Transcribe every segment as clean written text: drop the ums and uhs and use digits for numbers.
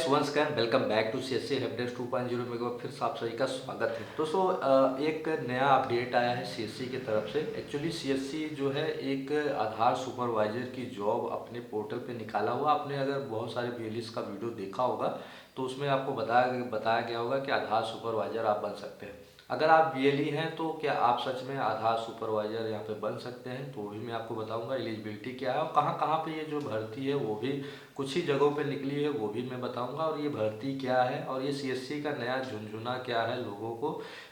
Once again welcome back to CSC helpdesk 2.0 में एक बार फिर से आप सभी का स्वागत है। दोस्तों एक नया अपडेट आया है सीएससी की तरफ से। एक्चुअली सीएससी जो है एक आधार सुपरवाइजर की जॉब अपने पोर्टल पे निकाला हुआ। आपने अगर बहुत सारे बीएलईस का वीडियो देखा होगा तो उसमें आपको बताया गया होगा कि आधार सुपरवाइजर आप बन सकते हैं। अगर आप बीएलई हैं तो क्या आप सच में आधार सुपरवाइजर यहाँ पे बन सकते हैं, तो वो भी मैं आपको बताऊंगा। एलिजिबिलिटी क्या है और कहाँ कहाँ पे ये जो भर्ती है वो भी कुछ ही जगहों पे निकली है वो भी मैं बताऊंगा। और ये भर्ती क्या है और ये सीएससी का नया झुंझुना क्या है लोगों को,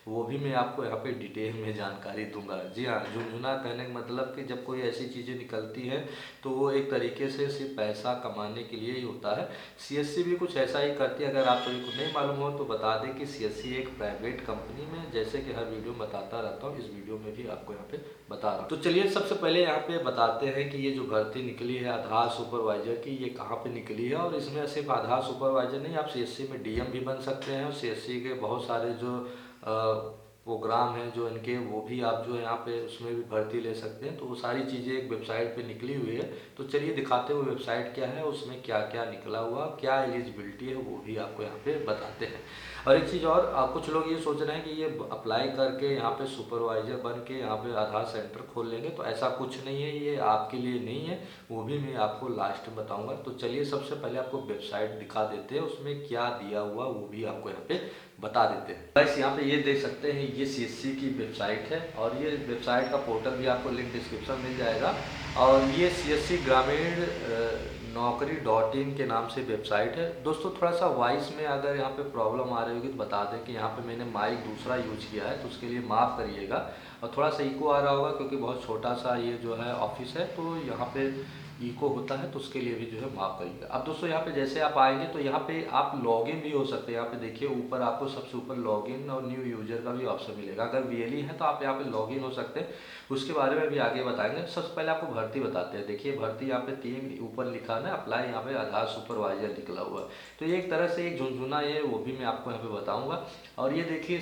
वो भी मैं आपको यहाँ पे डिटेल में जानकारी दूंगा। जी हाँ, झुंझुना कहने का मतलब कि जब कोई ऐसी चीज़ें निकलती हैं तो वो एक तरीके से सिर्फ पैसा कमाने के लिए ही होता है। सीएससी भी कुछ ऐसा ही करती है। अगर आप सभी को नहीं मालूम हो तो बता दें कि सीएससी एक प्राइवेट कंपनी में, जैसे कि हर वीडियो में बताता रहता हूँ, इस वीडियो में भी आपको यहाँ पे बता रहा हूँ। तो चलिए सबसे पहले यहाँ पे बताते हैं कि ये जो भर्ती निकली है आधार सुपरवाइजर की, ये कहाँ पे निकली है। और इसमें सिर्फ आधार सुपरवाइजर नहीं, आप सीएससी में डीएम भी बन सकते हैं और सीएससी के बहुत सारे जो प्रोग्राम हैं जो इनके, वो भी आप जो यहाँ पे उसमें भी भर्ती ले सकते हैं। तो वो सारी चीज़ें एक वेबसाइट पे निकली हुई है। तो चलिए दिखाते हुए वेबसाइट क्या है, उसमें क्या क्या निकला हुआ, क्या एलिजिबिलिटी है, वो भी आपको यहाँ पे बताते हैं। और एक चीज़ और, कुछ लोग ये सोच रहे हैं कि ये अप्लाई करके यहाँ पे सुपरवाइजर बन के यहाँ पे आधार सेंटर खोल लेंगे, तो ऐसा कुछ नहीं है, ये आपके लिए नहीं है। वो भी मैं आपको लास्ट में बताऊंगा। तो चलिए सबसे पहले आपको वेबसाइट दिखा देते हैं, उसमें क्या दिया हुआ वो भी आपको यहाँ पे बता देते हैं। बस यहाँ पे ये देख सकते हैं, ये सीएससी की वेबसाइट है और ये वेबसाइट का पोर्टल भी आपको लिंक डिस्क्रिप्शन मिल जाएगा। और ये सीएससी ग्रामीण नौकरी.in के नाम से वेबसाइट है। दोस्तों थोड़ा सा वॉइस में अगर यहाँ पे प्रॉब्लम आ रही होगी तो बता दें कि यहाँ पे मैंने माइक दूसरा यूज किया है, तो उसके लिए माफ़ करिएगा। और थोड़ा सा इको आ रहा होगा क्योंकि बहुत छोटा सा ये जो है ऑफिस है, तो यहाँ पे इको होता है, तो उसके लिए भी जो है माफ़ करिएगा। अब दोस्तों यहाँ पे जैसे आप आएंगे तो यहाँ पे आप लॉगिन भी हो सकते हैं। यहाँ पे देखिए ऊपर आपको सबसे ऊपर लॉगिन और न्यू यूजर का भी ऑप्शन मिलेगा। अगर बीएलई है तो आप यहाँ पे लॉगिन हो सकते हैं, उसके बारे में भी आगे बताएंगे। सबसे पहले आपको भर्ती बताते हैं। देखिए भर्ती यहाँ पे 3 ऊपर लिखा है ना, अप्लाई, यहाँ पे आधार सुपरवाइजर निकला हुआ है। तो ये एक तरह से एक झुंझुना है, वो भी मैं आपको यहाँ पे बताऊंगा। और ये देखिए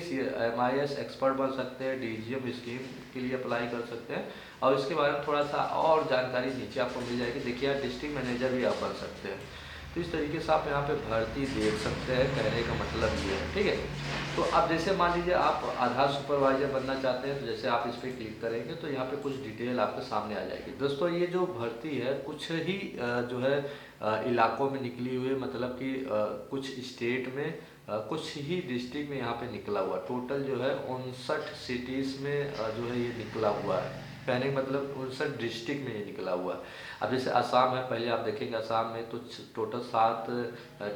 MIS एक्सपर्ट बन सकते हैं, डीजीएम स्कीम के लिए अप्लाई कर सकते हैं। और इसके बारे में थोड़ा सा और जानकारी नीचे आपको मिल जाएगी। देखिए यार, डिस्ट्रिक्ट मैनेजर भी आप बन सकते हैं। तो इस तरीके से आप यहाँ पे भर्ती देख सकते हैं, कहने का मतलब ये है, ठीक है। तो अब जैसे मान लीजिए आप आधार सुपरवाइजर बनना चाहते हैं, तो जैसे आप इस पर क्लिक करेंगे तो यहाँ पे कुछ डिटेल आपके सामने आ जाएगी। दोस्तों ये जो भर्ती है कुछ ही जो है इलाकों में निकली हुई है, मतलब कि कुछ स्टेट में कुछ ही डिस्ट्रिक्ट में यहाँ पे निकला हुआ। टोटल जो है 59 सिटीज़ में जो है ये निकला हुआ है। कहने का मतलब 59 डिस्ट्रिक्ट में ये निकला हुआ है। अब जैसे आसाम है, पहले आप देखेंगे आसाम में तो टोटल 7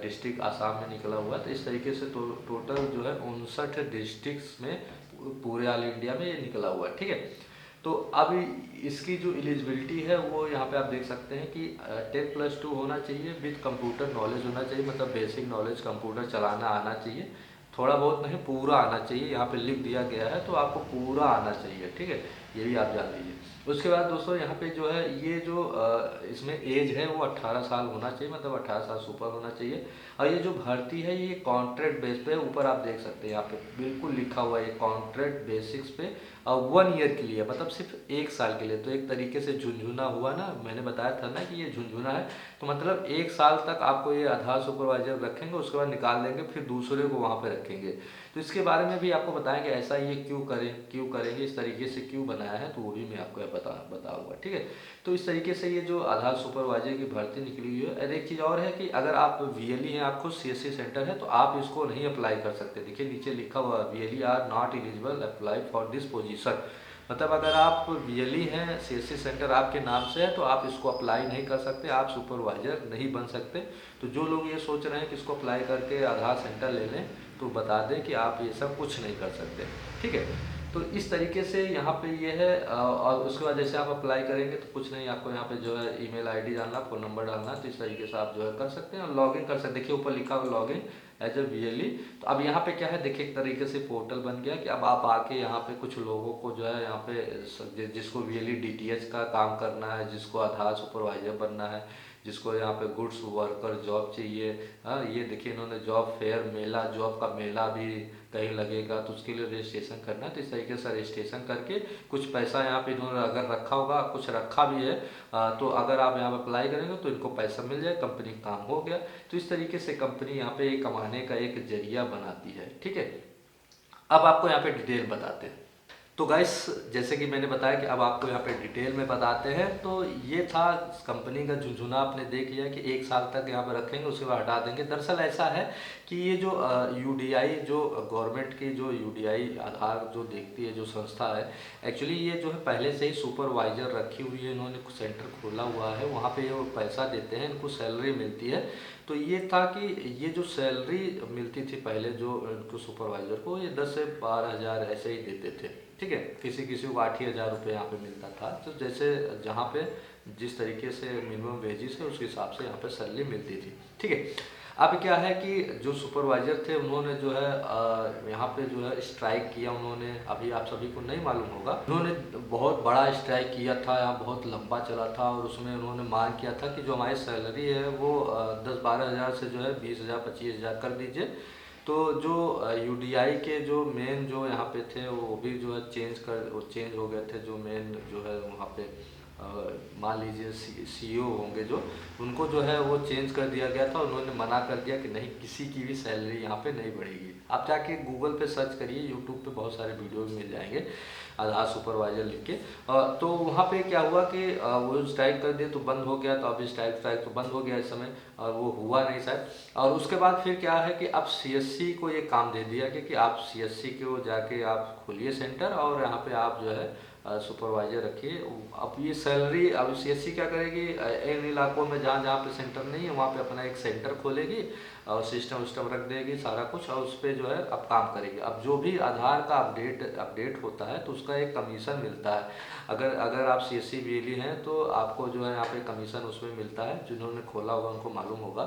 डिस्ट्रिक्ट आसाम में निकला हुआ है। तो इस तरीके से टोटल जो है 59 डिस्ट्रिक्ट्स में पूरे ऑल इंडिया में ये निकला हुआ है, ठीक है। तो अब इसकी जो एलिजिबिलिटी है वो यहाँ पे आप देख सकते हैं कि 10+2 होना चाहिए, विद कंप्यूटर नॉलेज होना चाहिए, मतलब बेसिक नॉलेज कंप्यूटर चलाना आना चाहिए। थोड़ा बहुत नहीं, पूरा आना चाहिए। यहाँ पे लिख दिया गया है तो आपको पूरा आना चाहिए, ठीक है, ये भी आप जान लीजिए। उसके बाद दोस्तों यहाँ पे जो है ये जो इसमें एज है वो 18 साल होना चाहिए, मतलब 18 साल सुपर होना चाहिए। और ये जो भर्ती है ये कॉन्ट्रैक्ट बेस पे, ऊपर आप देख सकते हैं यहाँ पे बिल्कुल लिखा हुआ है, ये कॉन्ट्रैक्ट बेसिक्स पे और 1 ईयर के लिए, मतलब सिर्फ 1 साल के लिए। तो एक तरीके से झुंझुना हुआ ना, मैंने बताया था ना कि ये झुंझुना है, तो मतलब 1 साल तक आपको ये आधार सुपरवाइजर रखेंगे, उसके बाद निकाल देंगे, फिर दूसरे को वहाँ पे रखेंगे। तो इसके बारे में भी आपको बताएंगे ऐसा ये क्यों करेंगे, इस तरीके से क्यों बनाया है, तो वो भी मैं आपको बताऊंगा, ठीक है। तो इस तरीके से ये जो आधार सुपरवाइजर की भर्ती निकली हुई है। और एक चीज़ और है कि अगर आप वीएलई हैं, आप खुद सीएससी सेंटर है, तो आप इसको नहीं अप्लाई कर सकते। देखिए नीचे लिखा हुआ VLE are not eligible apply for this position. मतलब अगर आप वीएलई हैं, सीएससी सेंटर आपके नाम से है, तो आप इसको अप्लाई नहीं कर सकते, आप सुपरवाइजर नहीं बन सकते। तो जो लोग ये सोच रहे हैं कि इसको अप्लाई करके आधार सेंटर ले लें, तो बता दें कि आप ये सब कुछ नहीं कर सकते, ठीक है। तो इस तरीके से यहाँ पे ये है। और उसके बाद जैसे आप अप्लाई करेंगे तो कुछ नहीं, आपको यहाँ पे जो है ईमेल आईडी डालना, फ़ोन नंबर डालना, तो इस तरीके से आप जो है कर सकते हैं और लॉगिन कर सकते हैं। देखिए ऊपर लिखा हुआ लॉगिन एज ए वीएलई। तो अब यहाँ पे क्या है, देखिए एक तरीके से पोर्टल बन गया कि अब आप आके यहाँ पे कुछ लोगों को जो है यहाँ पे जिसको वीएलई डीटीएच का काम करना है, जिसको आधार सुपरवाइजर बनना है, जिसको यहाँ पे गुड्स वर्कर जॉब चाहिए। हाँ, ये देखिए इन्होंने जॉब फेयर मेला, जॉब का मेला भी कहीं लगेगा तो उसके लिए रजिस्ट्रेशन करना है। तो इस तरीके से रजिस्ट्रेशन करके कुछ पैसा यहाँ पे इन्होंने अगर रखा होगा, कुछ रखा भी है, तो अगर आप यहाँ पे अप्लाई करेंगे तो इनको पैसा मिल जाए, कंपनी का काम हो गया। तो इस तरीके से कंपनी यहाँ पे कमाने का एक जरिया बनाती है। ठीक है, अब आपको यहाँ पे डिटेल बताते हैं। तो गाइस, जैसे कि मैंने बताया कि अब आपको यहाँ पे डिटेल में बताते हैं। तो ये था कंपनी का झुंझुना, आपने देख लिया कि 1 साल तक यहाँ पे रखेंगे, उसके बाद हटा देंगे। दरअसल ऐसा है कि ये जो यूडीआई, जो गवर्नमेंट की जो यूडीआई आधार जो देखती है, जो संस्था है, एक्चुअली ये जो है पहले से ही सुपरवाइजर रखी हुई है, इन्होंने सेंटर खोला हुआ है, वहाँ पे ये पैसा देते हैं, इनको सैलरी मिलती है। तो ये था कि ये जो सैलरी मिलती थी पहले जो इनको सुपरवाइजर को, ये 10 से 12 हज़ार ऐसे ही देते थे। ठीक है, किसी किसी को 8 ही हज़ार रुपये यहाँ पे मिलता था। तो जैसे जहाँ पे जिस तरीके से मिनिमम वेजेस है उस हिसाब से यहाँ पे सैलरी मिलती थी। ठीक है, अब क्या है कि जो सुपरवाइजर थे उन्होंने जो है यहाँ पे जो है स्ट्राइक किया उन्होंने। अभी आप सभी को नहीं मालूम होगा, उन्होंने बहुत बड़ा स्ट्राइक किया था, यहाँ बहुत लंबा चला था, और उसमें उन्होंने मांग किया था कि जो हमारी सैलरी है वो 10-12 हज़ार से जो है 20 हज़ार 25 हज़ार कर दीजिए। तो जो यूडीआई के जो मेन जो यहाँ पे थे वो भी जो है चेंज हो गए थे। जो मेन जो है वहाँ पे मान लीजिए सीईओ होंगे जो, उनको जो है वो चेंज कर दिया गया था। उन्होंने मना कर दिया कि नहीं, किसी की भी सैलरी यहाँ पे नहीं बढ़ेगी। आप जाके गूगल पे सर्च करिए, यूट्यूब पे बहुत सारे वीडियो मिल जाएंगे आधार सुपरवाइजर लिख के। तो वहाँ पे क्या हुआ कि वो स्ट्राइक कर दिए तो बंद हो गया। तो अभी स्ट्राइक तो बंद हो गया इस समय, और वो हुआ नहीं शायद। और उसके बाद फिर क्या है कि अब सीएससी को ये काम दे दिया कि आप सीएससी को जाके आप खोलिए सेंटर, और यहाँ पे आप जो है सुपरवाइजर रखिए। अब ये सैलरी, अब सीएससी क्या करेगी, इन इलाकों में जहाँ जहाँ पे सेंटर नहीं है वहाँ पे अपना एक सेंटर खोलेगी और सिस्टम विस्टम रख देगी सारा कुछ, और उस पर जो है अब काम करेगी। अब जो भी आधार का अपडेट होता है तो उसका एक कमीशन मिलता है। अगर आप सीएससी बीएलई हैं तो आपको जो है यहाँ पे कमीशन उसमें मिलता है। जिन्होंने खोला होगा उनको मालूम होगा,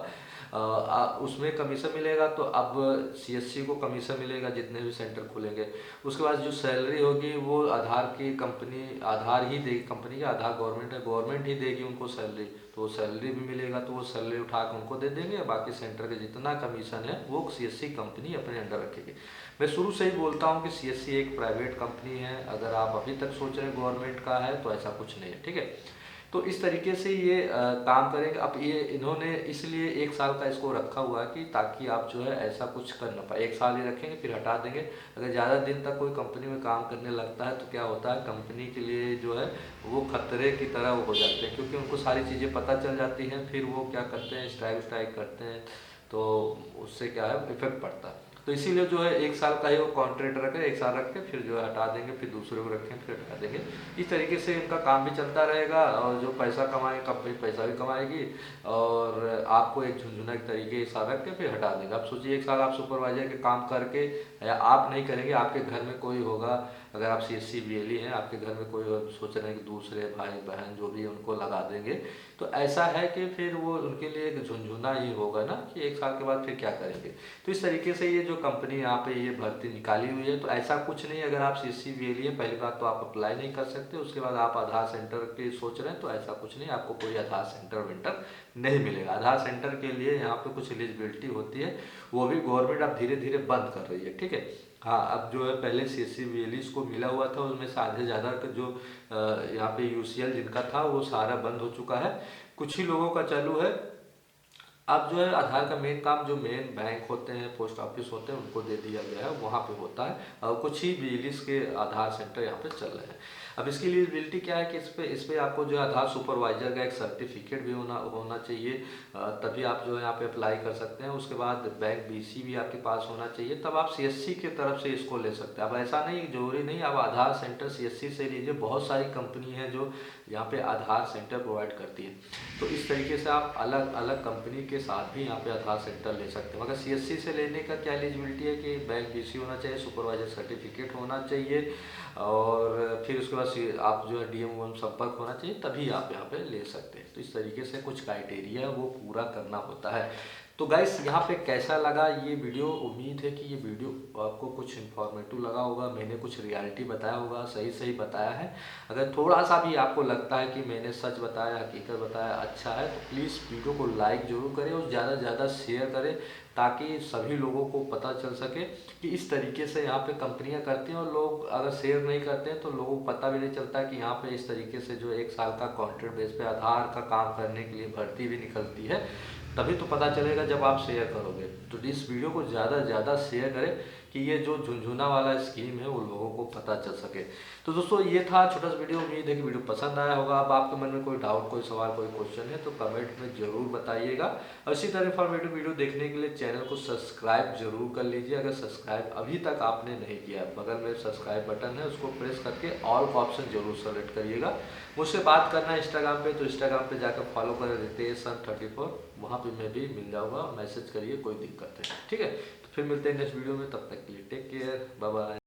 उसमें कमीशन मिलेगा। तो अब सीएससी को कमीशन मिलेगा जितने भी सेंटर खुलेंगे। उसके बाद जो सैलरी होगी वो आधार की कंपनी, आधार ही देगी, कंपनी का आधार गवर्नमेंट है, गवर्नमेंट ही देगी उनको सैलरी। तो सैलरी भी मिलेगा तो वो सैलरी उठा के उनको दे देंगे, बाकी सेंटर के जितना कमीशन है वो सीएससी कंपनी अपने अंडर रखेगी। मैं शुरू से ही बोलता हूँ कि सीएससी एक प्राइवेट कंपनी है। अगर आप अभी तक सोच रहे हैं गवर्नमेंट का है तो ऐसा कुछ नहीं है। ठीक है, तो इस तरीके से ये काम करेंगे। अब ये इन्होंने इसलिए 1 साल का इसको रखा हुआ है कि ताकि आप जो है ऐसा कुछ कर ना पाए। 1 साल ही रखेंगे फिर हटा देंगे। अगर ज़्यादा दिन तक कोई कंपनी में काम करने लगता है तो क्या होता है, कंपनी के लिए जो है वो खतरे की तरह वो हो जाते हैं, क्योंकि उनको सारी चीज़ें पता चल जाती हैं। फिर वो क्या करते हैं, स्ट्राइक करते हैं, तो उससे क्या है इफेक्ट पड़ता है। तो इसीलिए जो है 1 साल का ही वो कॉन्ट्रैक्ट रखें, 1 साल रख के फिर जो है हटा देंगे, फिर दूसरे को रखें फिर हटा देंगे। इस तरीके से इनका काम भी चलता रहेगा, और जो पैसा कमाए कंपनी पैसा भी कमाएगी, और आपको एक झुंझुना के तरीके से रख के फिर हटा देगा। आप सोचिए 1 साल आप सुपरवाइजर के काम करके, या आप नहीं करेंगे, आपके घर में कोई होगा, अगर आप सीएससी बीएलई हैं, आपके घर में कोई सोच रहे हैं कि दूसरे भाई बहन जो भी है उनको लगा देंगे, तो ऐसा है कि फिर वो उनके लिए एक झुंझुना ही होगा ना कि 1 साल के बाद फिर क्या करेंगे। तो इस तरीके से ये जो कंपनी यहाँ पे ये भर्ती निकाली हुई है। तो ऐसा कुछ नहीं, अगर आप सीएससी बीएलई है, पहली बात तो आप अप्लाई नहीं कर सकते। उसके बाद आप आधार सेंटर की सोच रहे हैं तो ऐसा कुछ नहीं, आपको कोई आधार सेंटर वेंटर नहीं मिलेगा। आधार सेंटर के लिए यहाँ पे कुछ एलिजिबिलिटी होती है, वो भी गवर्नमेंट अब धीरे धीरे बंद कर रही है। ठीक है, हाँ, अब जो है पहले सीएससी बीएलई को मिला हुआ था, उसमें से आधे ज़्यादा जो यहाँ पे यूसीएल जिनका था वो सारा बंद हो चुका है। कुछ ही लोगों का चालू है। अब जो है आधार का मेन काम जो मेन बैंक होते हैं, पोस्ट ऑफिस होते हैं, उनको दे दिया गया है, वहाँ पे होता है। और कुछ ही बिजलीस के आधार सेंटर यहाँ पे चल रहे हैं। अब इसकी एलिजिबिलिटी क्या है कि इस पे आपको जो है आधार सुपरवाइजर का एक सर्टिफिकेट भी होना चाहिए, तभी आप जो है यहाँ पे अप्लाई कर सकते हैं। उसके बाद बैंक बीसी भी आपके पास होना चाहिए, तब आप सीएससी की तरफ से इसको ले सकते हैं। अब ऐसा नहीं, जरूरी नहीं आप आधार सेंटर सीएससी से लीजिए, बहुत सारी कंपनी है जो यहाँ पे आधार सेंटर प्रोवाइड करती है। तो इस तरीके से आप अलग अलग कंपनी के साथ भी यहाँ पे आधार सेंटर ले सकते हैं। मगर सीएससी से लेने का क्या एलिजिबिलिटी है कि बैंक बीसी होना चाहिए, सुपरवाइजर सर्टिफिकेट होना चाहिए, और फिर उसके बाद आप जो है डीएम संपर्क होना चाहिए, तभी आप यहाँ पे ले सकते हैं। तो इस तरीके से कुछ क्राइटेरिया वो पूरा करना होता है। तो गाइस यहाँ पे कैसा लगा ये वीडियो, उम्मीद है कि ये वीडियो आपको कुछ इन्फॉर्मेटिव लगा होगा, मैंने कुछ रियलिटी बताया होगा, सही सही बताया है। अगर थोड़ा सा भी आपको लगता है कि मैंने सच बताया, हकीकत बताया, अच्छा है, तो प्लीज़ वीडियो को लाइक ज़रूर करें और ज़्यादा से ज़्यादा शेयर करें, ताकि सभी लोगों को पता चल सके कि इस तरीके से यहाँ पे कंपनियाँ करती हैं। और लोग अगर शेयर नहीं करते हैं तो लोगों को पता भी नहीं चलता कि यहाँ पे इस तरीके से जो 1 साल का कॉन्ट्रैक्ट बेस पे आधार का काम करने के लिए भर्ती भी निकलती है। तभी तो पता चलेगा जब आप शेयर करोगे। तो इस वीडियो को ज़्यादा से ज़्यादा शेयर करें कि ये जो झुनझुना वाला स्कीम है वो लोगों को पता चल सके। तो दोस्तों ये था छोटा सा वीडियो, उम्मीद है कि वीडियो पसंद आया होगा। अब आपके मन में कोई डाउट, कोई सवाल, कोई क्वेश्चन है तो कमेंट में ज़रूर बताइएगा। और इसी तरह इन्फॉर्मेटिव वीडियो देखने के लिए चैनल को सब्सक्राइब जरूर कर लीजिए, अगर सब्सक्राइब अभी तक आपने नहीं किया। बगल में सब्सक्राइब बटन है, उसको प्रेस करके ऑल का ऑप्शन जरूर सेलेक्ट करिएगा। मुझसे बात करना है इंस्टाग्राम पे, तो इंस्टाग्राम पे जाकर फॉलो कर रितेश सन 34, वहाँ पे मैं भी मिल जाऊँगा। मैसेज करिए, कोई दिक्कत है, ठीक है। तो फिर मिलते हैं नेक्स्ट वीडियो में, तब तक के लिए टेक केयर, बाय बाय।